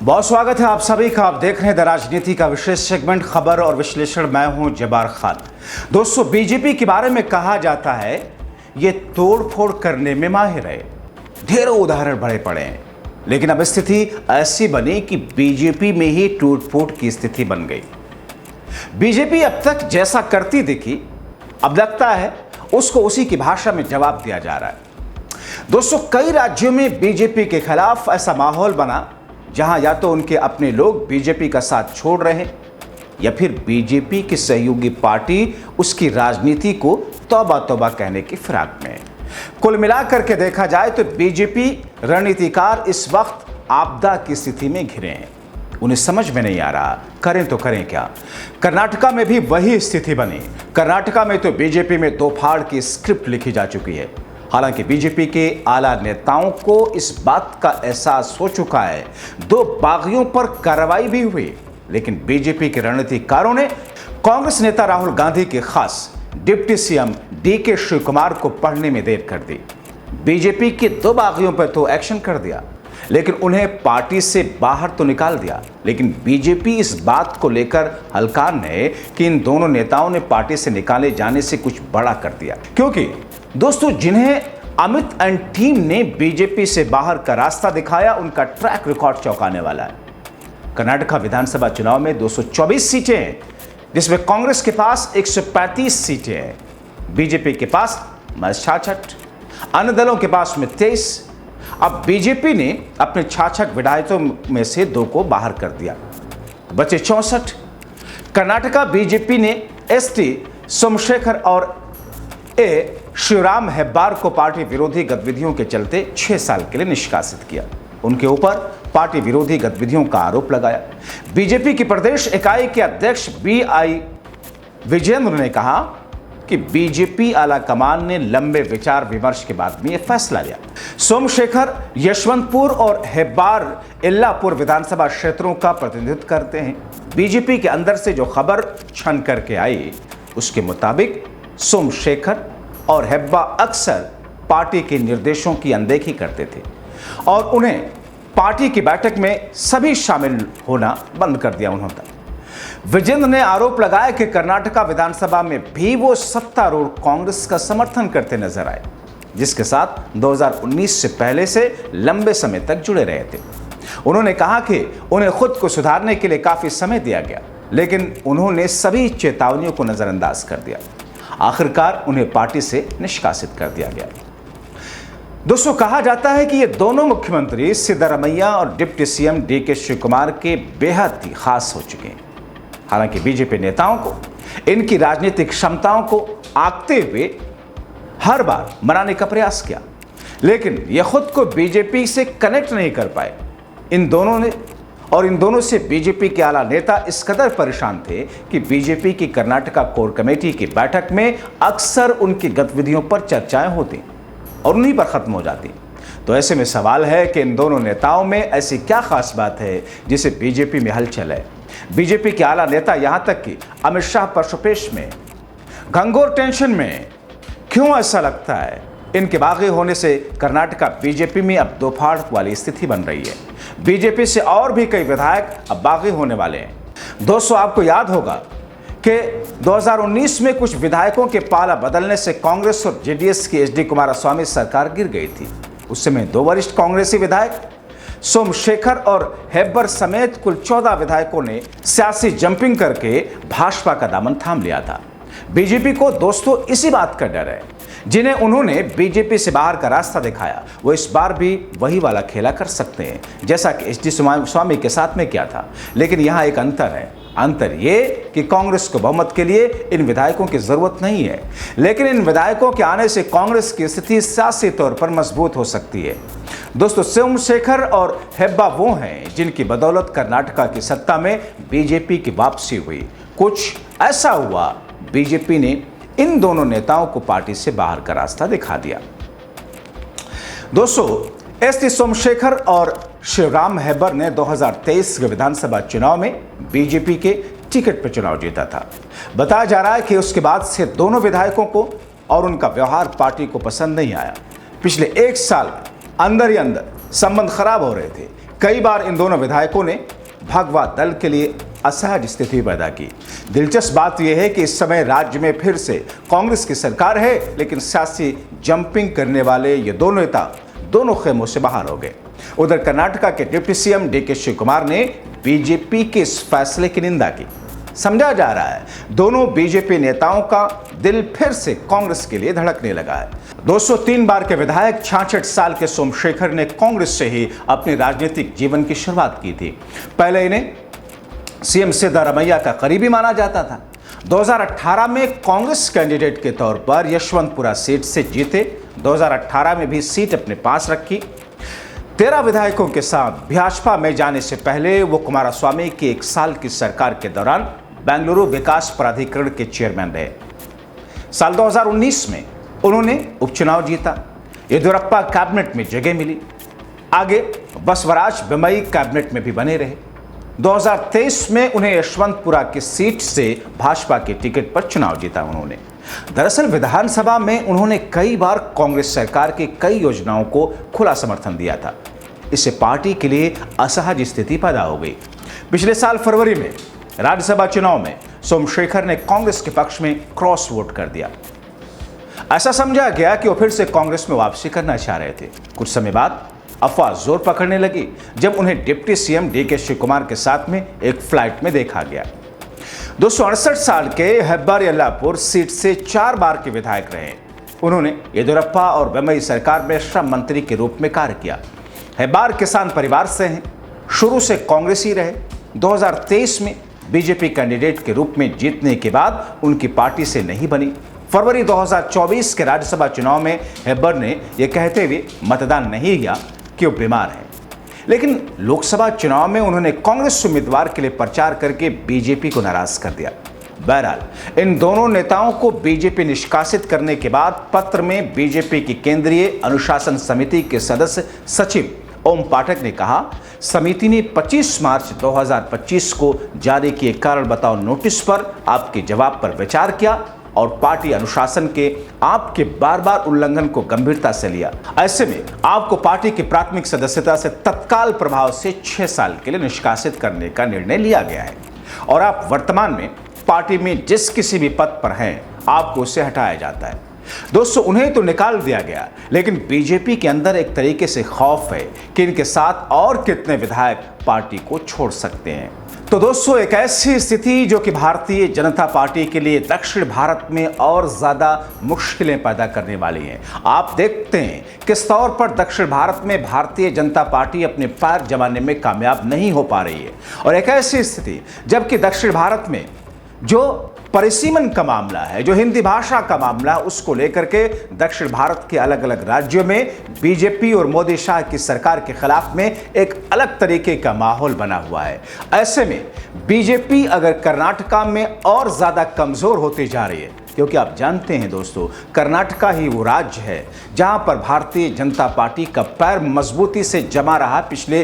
बहुत स्वागत है आप सभी का। आप देख रहे हैं द राजनीति का विशेष सेगमेंट खबर और विश्लेषण। मैं हूं जब्बार खान। दोस्तों, बीजेपी के बारे में कहा जाता है ये तोड़फोड़ करने में माहिर है। ढेरों उदाहरण बड़े पड़े हैं, लेकिन अब स्थिति ऐसी बनी कि बीजेपी में ही टूट-फूट की स्थिति बन गई। बीजेपी अब तक जैसा करती दिखी, अब लगता है उसको उसी की भाषा में जवाब दिया जा रहा है। दोस्तों, कई राज्यों में बीजेपी के खिलाफ ऐसा माहौल बना जहां या तो उनके अपने लोग बीजेपी का साथ छोड़ रहे हैं या फिर बीजेपी की सहयोगी पार्टी उसकी राजनीति को तौबा तौबा कहने की फिराक में है। कुल मिलाकर के देखा जाए तो बीजेपी रणनीतिकार इस वक्त आपदा की स्थिति में घिरे हैं। उन्हें समझ में नहीं आ रहा करें तो करें क्या। कर्नाटका में भी वही स्थिति बनी। कर्नाटका में तो बीजेपी में दो फाड़ की स्क्रिप्ट लिखी जा चुकी है। हालांकि बीजेपी के आला नेताओं को इस बात का एहसास हो चुका है। दो बागियों पर कार्रवाई भी हुई, लेकिन बीजेपी के रणनीतिकारों ने कांग्रेस नेता राहुल गांधी के खास डिप्टी सीएम डीके शिवकुमार को पढ़ने में देर कर दी। बीजेपी के दो बागियों पर तो एक्शन कर दिया, लेकिन उन्हें पार्टी से बाहर तो निकाल दिया। लेकिन बीजेपी इस बात को लेकर हलकान है कि इन दोनों नेताओं ने पार्टी से निकाले जाने से कुछ बड़ा कर दिया। क्योंकि दोस्तों, जिन्हें अमित एंड टीम ने बीजेपी से बाहर का रास्ता दिखाया, उनका ट्रैक रिकॉर्ड चौंकाने वाला है। कर्नाटक विधानसभा चुनाव में 224 सीटें हैं, जिसमें कांग्रेस के पास 135 सीटें हैं, बीजेपी के पास 66, अन्य दलों के पास में 23। अब बीजेपी ने अपने 66 विधायकों में से 2 को बाहर कर दिया, बचे 64। कर्नाटका बीजेपी ने एसटी सोमशेखर और शिवराम हेब्बार को पार्टी विरोधी गतिविधियों के चलते 6 साल के लिए निष्कासित किया। उनके ऊपर पार्टी विरोधी गतिविधियों का आरोप लगाया। बीजेपी की प्रदेश इकाई के अध्यक्ष BI विजेंद्र ने कहा कि बीजेपी आला कमान ने लंबे विचार विमर्श के बाद में यह फैसला लिया। सोमशेखर यशवंतपुर और हेब्बार इल्लापुर विधानसभा क्षेत्रों का प्रतिनिधित्व करते हैं। बीजेपी के अंदर से जो खबर छन करके आई, उसके मुताबिक सोमशेखर और हेब्बा अक्सर पार्टी के निर्देशों की अनदेखी करते थे और उन्हें पार्टी की बैठक में सभी शामिल होना बंद कर दिया उन्होंने। विजेंद्र ने आरोप लगाया कि कर्नाटका विधानसभा में भी वो सत्तारूढ़ कांग्रेस का समर्थन करते नजर आए, जिसके साथ 2019 से पहले से लंबे समय तक जुड़े रहे थे। उन्होंने कहा कि उन्हें खुद को सुधारने के लिए काफी समय दिया गया, लेकिन उन्होंने सभी चेतावनियों को नजरअंदाज कर दिया। आखिरकार उन्हें पार्टी से निष्कासित कर दिया गया। दोस्तों, कहा जाता है कि ये दोनों मुख्यमंत्री सिद्धरामैया और डिप्टी सीएम डीके शिवकुमार के बेहद ही खास हो चुके हैं। हालांकि बीजेपी नेताओं को इनकी राजनीतिक क्षमताओं को आंकते हुए हर बार मनाने का प्रयास किया, लेकिन ये खुद को बीजेपी से कनेक्ट नहीं कर पाए। इन दोनों से बीजेपी के आला नेता इस कदर परेशान थे कि बीजेपी की कर्नाटका कोर कमेटी की बैठक में अक्सर उनकी गतिविधियों पर चर्चाएं होती और उन्हीं पर खत्म हो जाती। तो ऐसे में सवाल है कि इन दोनों नेताओं में ऐसी क्या खास बात है जिसे बीजेपी में हलचल है। बीजेपी के आला नेता यहां तक कि अमित शाह पशुपेश में घंघोर टेंशन में, क्यों ऐसा लगता है? इनके बागी होने से कर्नाटका बीजेपी में अब दो फाड़ वाली स्थिति बन रही है। बीजेपी से और भी कई विधायक अब बागी होने वाले हैं। दोस्तों, आपको याद होगा कि 2019 में कुछ विधायकों के पाला बदलने से कांग्रेस और जेडीएस की एचडी कुमारस्वामी सरकार गिर गई थी। उस समय 2 वरिष्ठ कांग्रेसी विधायक सोमशेखर और हेब्बर समेत कुल 14 विधायकों ने सियासी जंपिंग करके भाजपा का दामन थाम लिया था। बीजेपी को दोस्तों इसी बात का डर है। जिन्हें उन्होंने बीजेपी से बाहर का रास्ता दिखाया, वो इस बार भी वही वाला खेला कर सकते हैं, जैसा कि एचडी स्वामी के साथ में किया था। लेकिन यहाँ एक अंतर है। अंतर ये कि कांग्रेस को बहुमत के लिए इन विधायकों की जरूरत नहीं है, लेकिन इन विधायकों के आने से कांग्रेस की स्थिति सियासी तौर पर मजबूत हो सकती है। दोस्तों, सोमशेखर और हेब्बा वो हैं जिनकी बदौलत कर्नाटका की सत्ता में बीजेपी की वापसी हुई। कुछ ऐसा हुआ, बीजेपी ने इन दोनों नेताओं को पार्टी से बाहर का रास्ता दिखा दिया। दोस्तों, एसटी सोमशेखर और शिवराम हेब्बर ने 2023 के विधानसभा चुनाव में बीजेपी के टिकट पर चुनाव जीता था। बताया जा रहा है कि उसके बाद से दोनों विधायकों को और उनका व्यवहार पार्टी को पसंद नहीं आया। पिछले 1 साल अंदर ही अंदर संबंध खराब हो रहे थे। कई बार इन दोनों विधायकों ने भगवा दल के लिए असहज स्थिति पैदा की। दिलचस्प बात यह है कि इस समय राज्य में फिर से कांग्रेस की सरकार है, लेकिन सियासी जंपिंग करने वाले ये दोनों नेता दोनों खेमों से बाहर हो गए। उधर कर्नाटका के डिप्टी सीएम डीके शिवकुमार ने बीजेपी के इस फैसले की निंदा की। समझा जा रहा है दोनों बीजेपी नेताओं का दिल फिर से कांग्रेस के लिए धड़कने लगा है। 203 बार के विधायक 66 साल के सोमशेखर ने कांग्रेस से ही अपने राजनीतिक जीवन की शुरुआत की थी। पहले इन्हें सीएम सिद्धारमैया का करीबी माना जाता था। 2018 में कांग्रेस कैंडिडेट के तौर पर यशवंतपुरा सीट से जीते। 2018 में भी सीट अपने पास रखी। 13 विधायकों के साथ भाजपा में जाने से पहले वो कुमारस्वामी की 1 साल की सरकार के दौरान बेंगलुरु विकास प्राधिकरण के चेयरमैन रहे। साल 2019 में उन्होंने उपचुनाव जीता। येदियुरप्पा कैबिनेट में जगह मिली। आगे बसवराज बोम्मई कैबिनेट में भी बने रहे। 2023 में उन्हें यशवंतपुरा की सीट से भाजपा के टिकट पर चुनाव जीता उन्होंने। दरअसल विधानसभा में उन्होंने कई बार कांग्रेस सरकार की कई योजनाओं को खुला समर्थन दिया था। इससे पार्टी के लिए असहज स्थिति पैदा हो गई। पिछले साल फरवरी में राज्यसभा चुनाव में सोमशेखर ने कांग्रेस के पक्ष में क्रॉस वोट कर दिया। ऐसा समझा गया कि वो फिर से कांग्रेस में वापसी करना चाह रहे थे। कुछ समय बाद अफवाह जोर पकड़ने लगी जब उन्हें डिप्टी सीएम डीके शिवकुमार के साथ में एक फ्लाइट में देखा गया। 268 साल के हेब्बार यल्लापुर सीट से 4 बार के विधायक रहे। उन्होंने येदियुरप्पा और बोम्मई सरकार में श्रम मंत्री के रूप में कार्य किया। हेब्बार किसान परिवार से हैं, शुरू से कांग्रेसी रहे। 2023 में बीजेपी कैंडिडेट के रूप में जीतने के बाद उनकी पार्टी से नहीं बनी। फरवरी 2024 के राज्यसभा चुनाव में हेब्बर ने यह कहते हुए मतदान नहीं किया कि वो बीमार हैं, लेकिन लोकसभा चुनाव में उन्होंने कांग्रेस उम्मीदवार के लिए प्रचार करके बीजेपी को नाराज कर दिया। बहरहाल इन दोनों नेताओं को बीजेपी निष्कासित करने के बाद पत्र में बीजेपी की केंद्रीय अनुशासन समिति के सदस्य सचिव ओम पाठक ने कहा, समिति ने 25 मार्च 2025 को जारी किए कारण बताओ नोटिस पर आपके जवाब पर विचार किया और पार्टी अनुशासन के आपके बार-बार उल्लंघन को गंभीरता से लिया। ऐसे में आपको पार्टी की प्राथमिक सदस्यता से तत्काल प्रभाव से 6 साल के लिए निष्कासित करने का निर्णय लिया गया है और आप वर्तमान में पार्टी में जिस किसी भी पद पर हैं, आपको उससे हटाया जाता है। दोस्तों, उन्हें तो निकाल दिया गया, लेकिन बीजेपी के अंदर एक तरीके से खौफ है कि इनके साथ और कितने विधायक पार्टी को छोड़ सकते हैं। तो दोस्तों, एक ऐसी स्थिति जो कि भारतीय जनता पार्टी के लिए दक्षिण भारत में और ज्यादा मुश्किलें पैदा करने वाली हैं। आप देखते हैं किस तौर पर दक्षिण भारत में भारतीय जनता पार्टी अपने पैर जमाने में कामयाब नहीं हो पा रही है और एक ऐसी स्थिति जबकि दक्षिण भारत में जो परिसीमन का मामला है, जो हिंदी भाषा का मामला है, उसको लेकर के दक्षिण भारत के अलग अलग राज्यों में बीजेपी और मोदी शाह की सरकार के खिलाफ में एक अलग तरीके का माहौल बना हुआ है। ऐसे में बीजेपी अगर कर्नाटका में और ज्यादा कमजोर होती जा रही है, क्योंकि आप जानते हैं दोस्तों, कर्नाटका ही वो राज्य है जहां पर भारतीय जनता पार्टी का पैर मजबूती से जमा रहा पिछले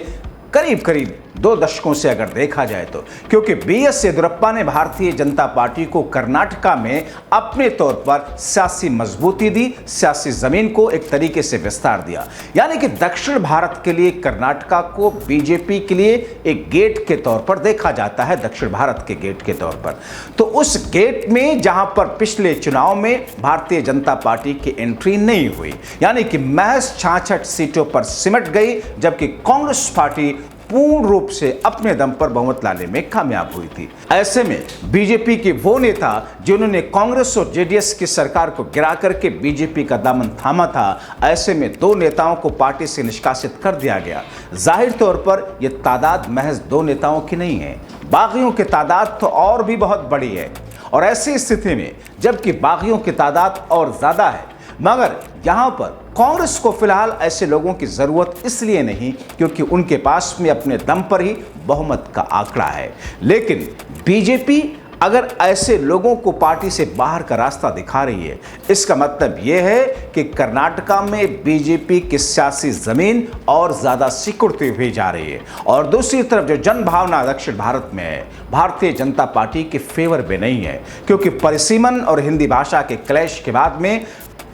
करीब 2 दशकों से अगर देखा जाए तो, क्योंकि बीएस येदियुरप्पा ने भारतीय जनता पार्टी को कर्नाटका में अपने तौर पर सियासी मजबूती दी, सियासी जमीन को एक तरीके से विस्तार दिया। यानी कि दक्षिण भारत के लिए कर्नाटका को बीजेपी के लिए एक गेट के तौर पर देखा जाता है, दक्षिण भारत के गेट के तौर पर। तो उस गेट में जहां पर पिछले चुनाव में भारतीय जनता पार्टी की एंट्री नहीं हुई, यानी कि महज 66 सीटों पर सिमट गई, जबकि कांग्रेस पार्टी पूर्ण रूप से अपने दम पर बहुमत लाने में कामयाब हुई थी। ऐसे में बीजेपी के वो नेता जिन्होंने कांग्रेस और जेडीएस की सरकार को गिरा करके बीजेपी का दामन थामा था, ऐसे में 2 नेताओं को पार्टी से निष्कासित कर दिया गया। जाहिर तौर पर यह तादाद महज 2 नेताओं की नहीं है, बागियों की तादाद तो और भी बहुत बड़ी है। और ऐसी स्थिति में जबकि बागियों की तादाद और ज्यादा है, मगर यहां पर कांग्रेस को फिलहाल ऐसे लोगों की जरूरत इसलिए नहीं क्योंकि उनके पास में अपने दम पर ही बहुमत का आंकड़ा है। लेकिन बीजेपी अगर ऐसे लोगों को पार्टी से बाहर का रास्ता दिखा रही है, इसका मतलब यह है कि कर्नाटका में बीजेपी की सियासी जमीन और ज्यादा सिकुड़ती हुई जा रही है और दूसरी तरफ जो जनभावना दक्षिण भारत में है, भारतीय जनता पार्टी के फेवर में नहीं है, क्योंकि परिसीमन और हिंदी भाषा के क्लैश के बाद में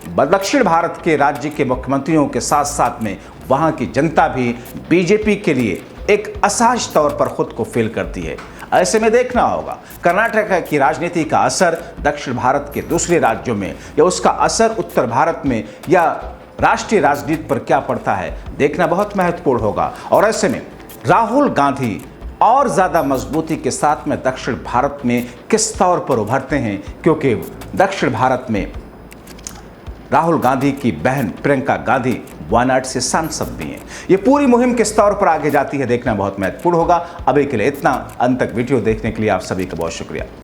दक्षिण भारत के राज्य के मुख्यमंत्रियों के साथ साथ में वहां की जनता भी बीजेपी के लिए एक असहज तौर पर खुद को फील करती है। ऐसे में देखना होगा कर्नाटक की राजनीति का असर दक्षिण भारत के दूसरे राज्यों में या उसका असर उत्तर भारत में या राष्ट्रीय राजनीति पर क्या पड़ता है, देखना बहुत महत्वपूर्ण होगा। और ऐसे में राहुल गांधी और ज्यादा मजबूती के साथ में दक्षिण भारत में किस तौर पर उभरते हैं, क्योंकि दक्षिण भारत में राहुल गांधी की बहन प्रियंका गांधी वायनाड से सांसद भी हैं। ये पूरी मुहिम किस तौर पर आगे जाती है, देखना बहुत महत्वपूर्ण होगा। अभी के लिए इतना। अंत तक वीडियो देखने के लिए आप सभी का बहुत शुक्रिया।